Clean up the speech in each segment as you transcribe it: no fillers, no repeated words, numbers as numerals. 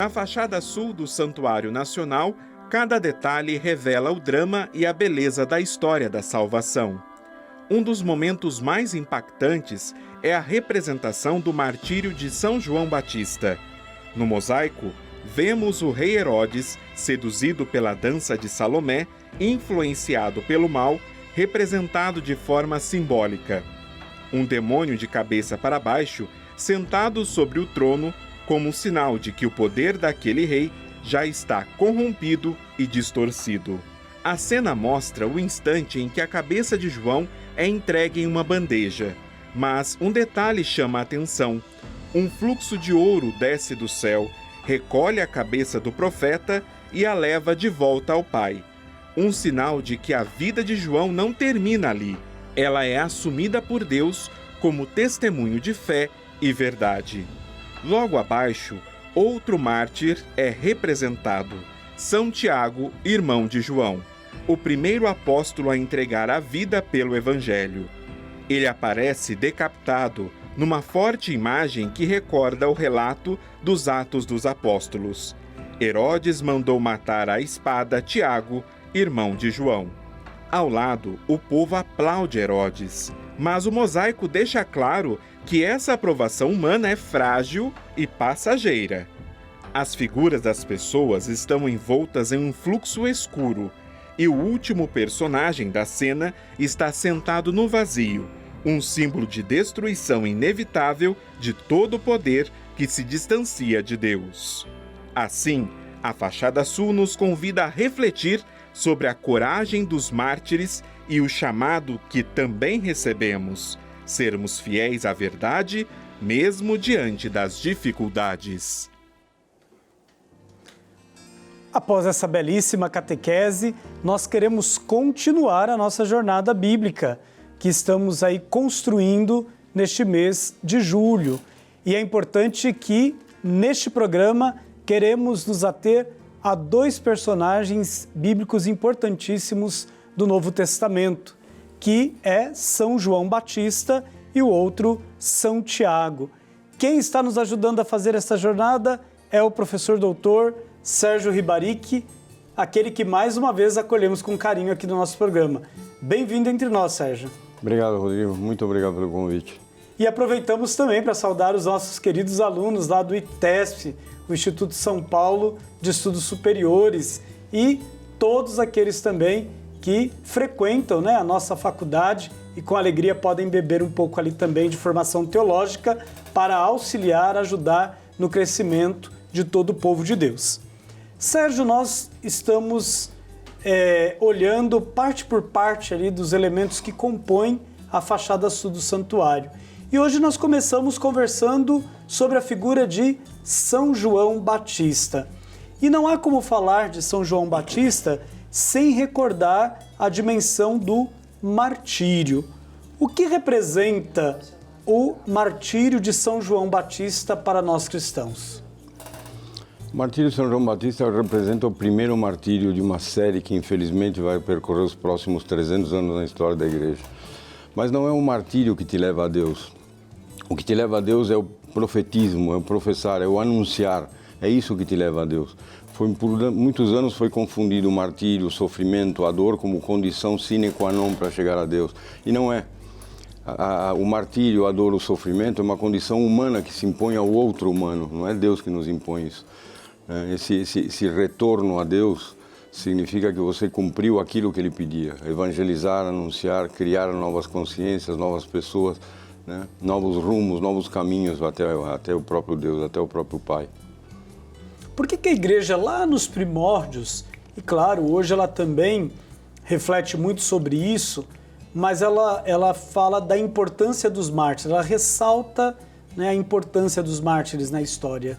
Na fachada sul do Santuário Nacional, cada detalhe revela o drama e a beleza da história da salvação. Um dos momentos mais impactantes é a representação do martírio de São João Batista. No mosaico, vemos o rei Herodes, seduzido pela dança de Salomé, influenciado pelo mal, representado de forma simbólica. Um demônio de cabeça para baixo, sentado sobre o trono, como sinal de que o poder daquele rei já está corrompido e distorcido. A cena mostra o instante em que a cabeça de João é entregue em uma bandeja. Mas um detalhe chama a atenção. Um fluxo de ouro desce do céu, recolhe a cabeça do profeta e a leva de volta ao Pai. Um sinal de que a vida de João não termina ali. Ela é assumida por Deus como testemunho de fé e verdade. Logo abaixo, outro mártir é representado, São Tiago, irmão de João, o primeiro apóstolo a entregar a vida pelo Evangelho. Ele aparece decapitado numa forte imagem que recorda o relato dos Atos dos Apóstolos. Herodes mandou matar à espada Tiago, irmão de João. Ao lado, o povo aplaude Herodes, mas o mosaico deixa claro que essa aprovação humana é frágil e passageira. As figuras das pessoas estão envoltas em um fluxo escuro, e o último personagem da cena está sentado no vazio, um símbolo de destruição inevitável de todo o poder que se distancia de Deus. Assim, a fachada sul nos convida a refletir sobre a coragem dos mártires e o chamado que também recebemos, sermos fiéis à verdade, mesmo diante das dificuldades. Após essa belíssima catequese, nós queremos continuar a nossa jornada bíblica, que estamos aí construindo neste mês de julho. E é importante que, neste programa, queremos nos ater a dois personagens bíblicos importantíssimos do Novo Testamento, que é São João Batista e o outro São Tiago. Quem está nos ajudando a fazer essa jornada é o professor doutor Sérgio Ribaric, aquele que mais uma vez acolhemos com carinho aqui no nosso programa. Bem-vindo entre nós, Sérgio. Obrigado, Rodrigo. Muito obrigado pelo convite. E aproveitamos também para saudar os nossos queridos alunos lá do ITESP, o Instituto São Paulo de Estudos Superiores, e todos aqueles também que frequentam, a nossa faculdade e com alegria podem beber um pouco ali também de formação teológica para auxiliar, ajudar no crescimento de todo o povo de Deus. Sérgio, nós estamos olhando parte por parte ali dos elementos que compõem a fachada sul do santuário. E hoje nós começamos conversando sobre a figura de São João Batista. E não há como falar de São João Batista sem recordar a dimensão do martírio. O que representa o martírio de São João Batista para nós cristãos? O martírio de São João Batista representa o primeiro martírio de uma série que infelizmente vai percorrer os próximos 300 anos na história da igreja. Mas não é o martírio que te leva a Deus. O que te leva a Deus é o profetismo, é o professar, é o anunciar. É isso que te leva a Deus. Por muitos anos foi confundido o martírio, o sofrimento, a dor como condição sine qua non para chegar a Deus. E não é. O martírio, a dor, o sofrimento é uma condição humana que se impõe ao outro humano. Não é Deus que nos impõe isso. Esse retorno a Deus significa que você cumpriu aquilo que Ele pedia. Evangelizar, anunciar, criar novas consciências, novas pessoas, novos rumos, novos caminhos até o próprio Deus, até o próprio Pai. Por que a igreja lá nos primórdios, e claro, hoje ela também reflete muito sobre isso, mas ela fala da importância dos mártires, ela ressalta a importância dos mártires na história?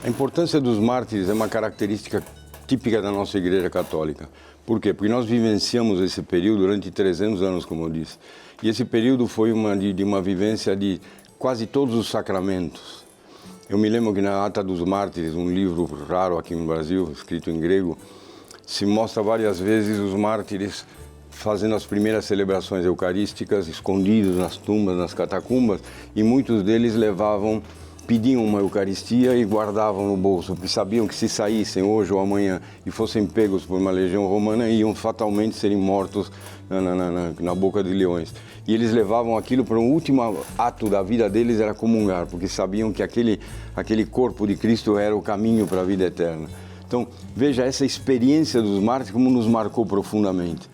A importância dos mártires é uma característica típica da nossa Igreja Católica. Por quê? Porque nós vivenciamos esse período durante 300 anos, como eu disse. E esse período foi de uma vivência de quase todos os sacramentos. Eu me lembro que na Ata dos Mártires, um livro raro aqui no Brasil, escrito em grego, se mostra várias vezes os mártires fazendo as primeiras celebrações eucarísticas, escondidos nas tumbas, nas catacumbas, e muitos deles levavam pediam uma Eucaristia e guardavam no bolso, porque sabiam que se saíssem hoje ou amanhã e fossem pegos por uma legião romana, iam fatalmente serem mortos na boca de leões. E eles levavam aquilo para um último ato da vida deles, era comungar, porque sabiam que aquele corpo de Cristo era o caminho para a vida eterna. Então, veja essa experiência dos mártires como nos marcou profundamente.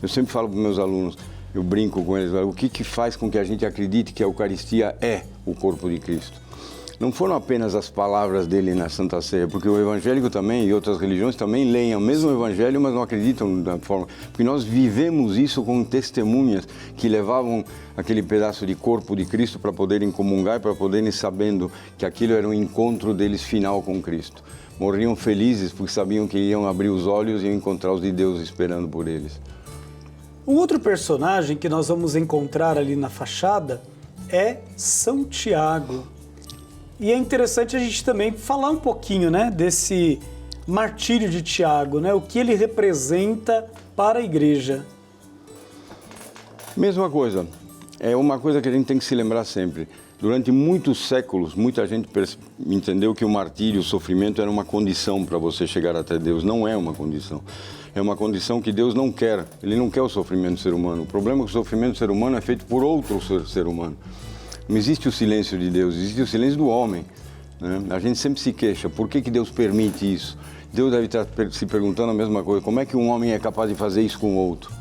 Eu sempre falo para os meus alunos, eu brinco com eles, o que faz com que a gente acredite que a Eucaristia é o corpo de Cristo? Não foram apenas as palavras dele na Santa Ceia, porque o evangélico também e outras religiões também leem o mesmo evangelho, mas não acreditam da forma. Porque nós vivemos isso com testemunhas que levavam aquele pedaço de corpo de Cristo para poderem comungar e para poderem sabendo que aquilo era um encontro deles final com Cristo. Morriam felizes porque sabiam que iam abrir os olhos e iam encontrar os de Deus esperando por eles. Um outro personagem que nós vamos encontrar ali na fachada é São Tiago. E é interessante a gente também falar um pouquinho, né, desse martírio de Tiago, né, o que ele representa para a igreja. Mesma coisa, é uma coisa que a gente tem que se lembrar sempre. Durante muitos séculos, muita gente entendeu que o martírio, o sofrimento era uma condição para você chegar até Deus. Não é uma condição. É uma condição que Deus não quer. Ele não quer o sofrimento do ser humano. O problema é que o sofrimento do ser humano é feito por outro ser humano. Não existe o silêncio de Deus, existe o silêncio do homem, né? A gente sempre se queixa, por que Deus permite isso? Deus deve estar se perguntando a mesma coisa, como é que um homem é capaz de fazer isso com o outro?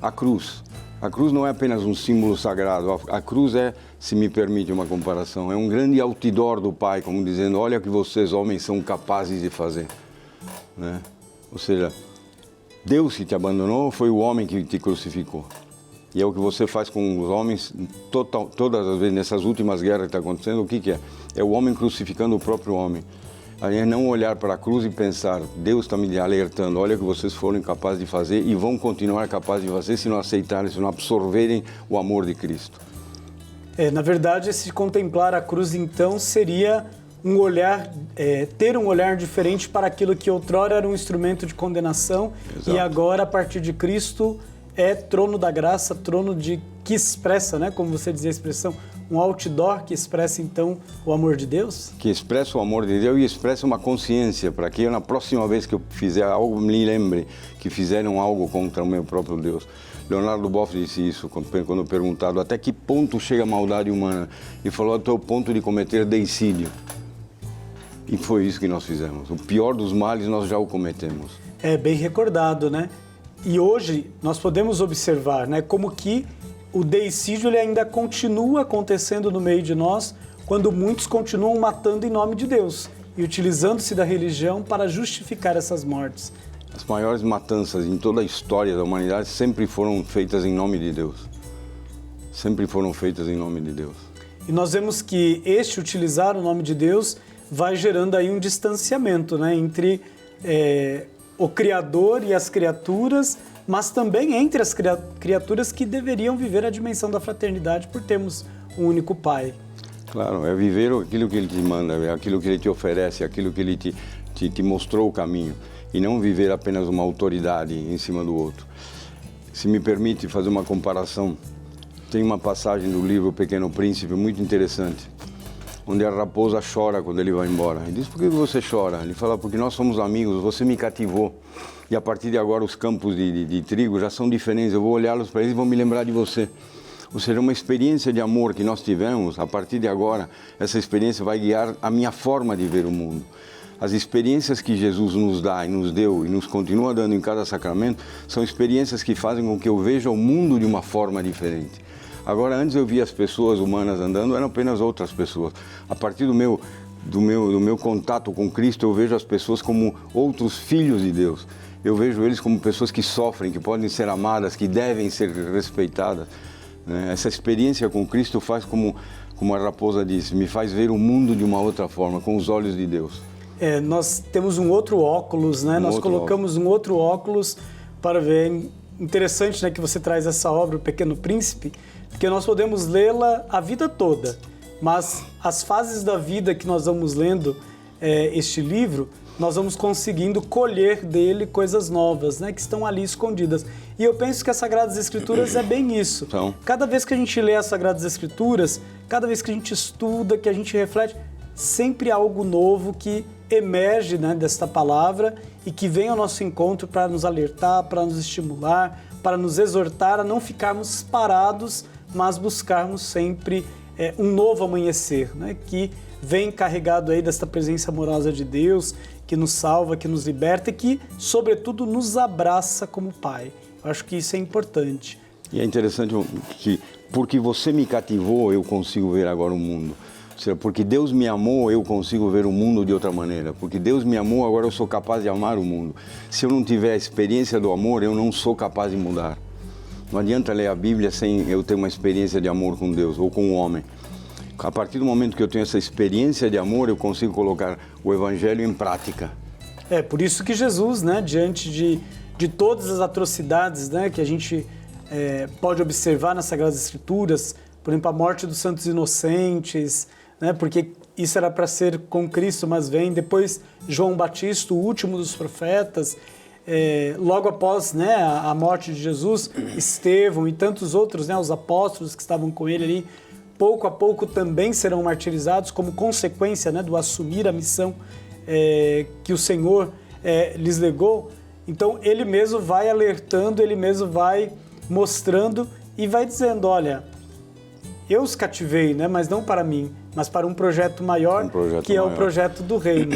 A cruz não é apenas um símbolo sagrado, a cruz é, se me permite uma comparação, é um grande outdoor do Pai, como dizendo, olha o que vocês homens são capazes de fazer, né? Ou seja, Deus que te abandonou foi o homem que te crucificou. E é o que você faz com os homens todas as vezes, nessas últimas guerras que está acontecendo, o que é? É o homem crucificando o próprio homem. Aí é não olhar para a cruz e pensar, Deus está me alertando, olha o que vocês foram incapazes de fazer e vão continuar capazes de fazer se não aceitarem, se não absorverem o amor de Cristo. Na verdade, se contemplar a cruz, então, seria um olhar, ter um olhar diferente para aquilo que outrora era um instrumento de condenação. Exato. E agora, a partir de Cristo, é trono da graça, trono que expressa, né, como você dizia a expressão, um outdoor que expressa então o amor de Deus? Que expressa o amor de Deus e expressa uma consciência, para que eu, na próxima vez que eu fizer algo, me lembre que fizeram algo contra o meu próprio Deus. Leonardo Boff disse isso quando perguntado até que ponto chega a maldade humana, e falou até o ponto de cometer deicídio. E foi isso que nós fizemos. O pior dos males nós já o cometemos. É bem recordado, né? E hoje nós podemos observar, né, como que o deicídio ele ainda continua acontecendo no meio de nós, quando muitos continuam matando em nome de Deus e utilizando-se da religião para justificar essas mortes. As maiores matanças em toda a história da humanidade sempre foram feitas em nome de Deus. Sempre foram feitas em nome de Deus. E nós vemos que utilizar o nome de Deus vai gerando aí um distanciamento, né, entre o Criador e as criaturas, mas também entre as criaturas que deveriam viver a dimensão da fraternidade por termos um único Pai. Claro, é viver aquilo que Ele te manda, é aquilo que Ele te oferece, aquilo que Ele te mostrou o caminho, e não viver apenas uma autoridade em cima do outro. Se me permite fazer uma comparação, tem uma passagem do livro O Pequeno Príncipe muito interessante, onde a raposa chora quando ele vai embora. Ele diz, por que você chora? Ele fala, porque nós somos amigos, você me cativou. E a partir de agora os campos de trigo já são diferentes, eu vou olhá-los para eles e vou me lembrar de você. Ou seja, uma experiência de amor que nós tivemos, a partir de agora, essa experiência vai guiar a minha forma de ver o mundo. As experiências que Jesus nos dá e nos deu e nos continua dando em cada sacramento, são experiências que fazem com que eu veja o mundo de uma forma diferente. Agora, antes eu via as pessoas humanas andando, eram apenas outras pessoas. A partir do meu contato com Cristo, eu vejo as pessoas como outros filhos de Deus. Eu vejo eles como pessoas que sofrem, que podem ser amadas, que devem ser respeitadas. Essa experiência com Cristo faz, como a raposa disse, me faz ver o mundo de uma outra forma, com os olhos de Deus. Nós temos um outro óculos, né? Nós colocamos um outro óculos para ver. Interessante, né, que você traz essa obra, O Pequeno Príncipe, porque nós podemos lê-la a vida toda, mas as fases da vida que nós vamos lendo, este livro, nós vamos conseguindo colher dele coisas novas, né, que estão ali escondidas. E eu penso que as Sagradas Escrituras é bem isso. Então, cada vez que a gente lê as Sagradas Escrituras, cada vez que a gente estuda, que a gente reflete, sempre há algo novo que emerge, né, desta palavra e que vem ao nosso encontro para nos alertar, para nos estimular, para nos exortar a não ficarmos parados, mas buscarmos sempre um novo amanhecer, né, que vem carregado aí desta presença amorosa de Deus, que nos salva, que nos liberta e que, sobretudo, nos abraça como Pai. Eu acho que isso é importante. E é interessante que, porque você me cativou, eu consigo ver agora o mundo. Ou seja, porque Deus me amou, eu consigo ver o mundo de outra maneira. Porque Deus me amou, agora eu sou capaz de amar o mundo. Se eu não tiver a experiência do amor, eu não sou capaz de mudar. Não adianta ler a Bíblia sem eu ter uma experiência de amor com Deus ou com o homem. A partir do momento que eu tenho essa experiência de amor, eu consigo colocar o Evangelho em prática. É, por isso que Jesus, né, diante de todas as atrocidades, né, que a gente pode observar nas Sagradas Escrituras, por exemplo, a morte dos santos inocentes, né, porque isso era para ser com Cristo, mas vem depois João Batista, o último dos profetas, logo após, né, a morte de Jesus, Estevão e tantos outros, né, os apóstolos que estavam com ele ali, pouco a pouco também serão martirizados como consequência, né, do assumir a missão que o Senhor lhes legou. Então ele mesmo vai alertando, ele mesmo vai mostrando e vai dizendo, olha, eu os cativei, né, mas não para mim, mas para um projeto maior, que é o projeto do reino.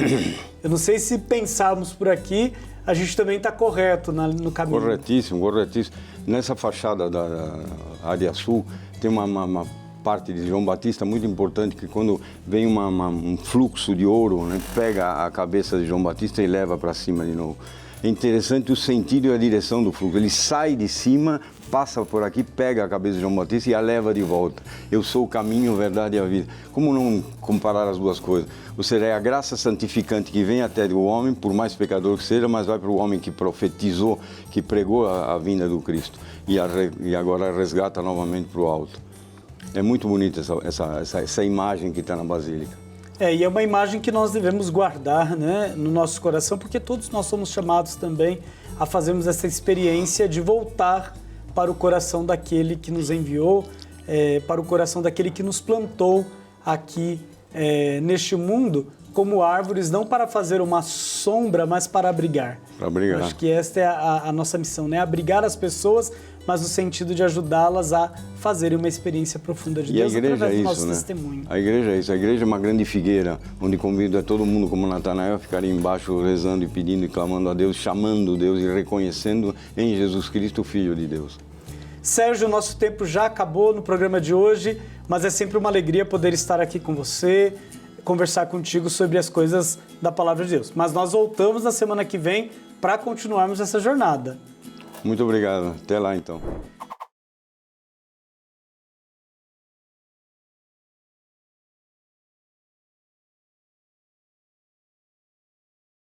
Eu não sei se pensarmos por aqui, a gente também está correto no caminho. Corretíssimo, corretíssimo. Nessa fachada da área sul tem uma parte de João Batista muito importante, que quando vem um fluxo de ouro, né, pega a cabeça de João Batista e leva para cima de novo. É interessante o sentido e a direção do fluxo. Ele sai de cima, passa por aqui, pega a cabeça de João Batista e a leva de volta. Eu sou o caminho, a verdade e a vida. Como não comparar as duas coisas? Ou seja, é a graça santificante que vem até o homem, por mais pecador que seja, mas vai para o homem que profetizou, que pregou a vinda do Cristo e agora resgata novamente para o alto. É muito bonita essa imagem que está na Basílica. E é uma imagem que nós devemos guardar, né, no nosso coração, porque todos nós somos chamados também a fazermos essa experiência de voltar para o coração daquele que nos enviou, para o coração daquele que nos plantou aqui neste mundo, como árvores, não para fazer uma sombra, mas para abrigar. Para abrigar. Acho que esta é a nossa missão, né? Abrigar as pessoas, mas no sentido de ajudá-las a fazerem uma experiência profunda de Deus através do nosso testemunho. A igreja é isso. A igreja é uma grande figueira, onde convida todo mundo, como Natanael, a ficar embaixo rezando e pedindo e clamando a Deus, chamando Deus e reconhecendo em Jesus Cristo o Filho de Deus. Sérgio, nosso tempo já acabou no programa de hoje, mas é sempre uma alegria poder estar aqui com você, conversar contigo sobre as coisas da Palavra de Deus. Mas nós voltamos na semana que vem para continuarmos essa jornada. Muito obrigado. Até lá, então.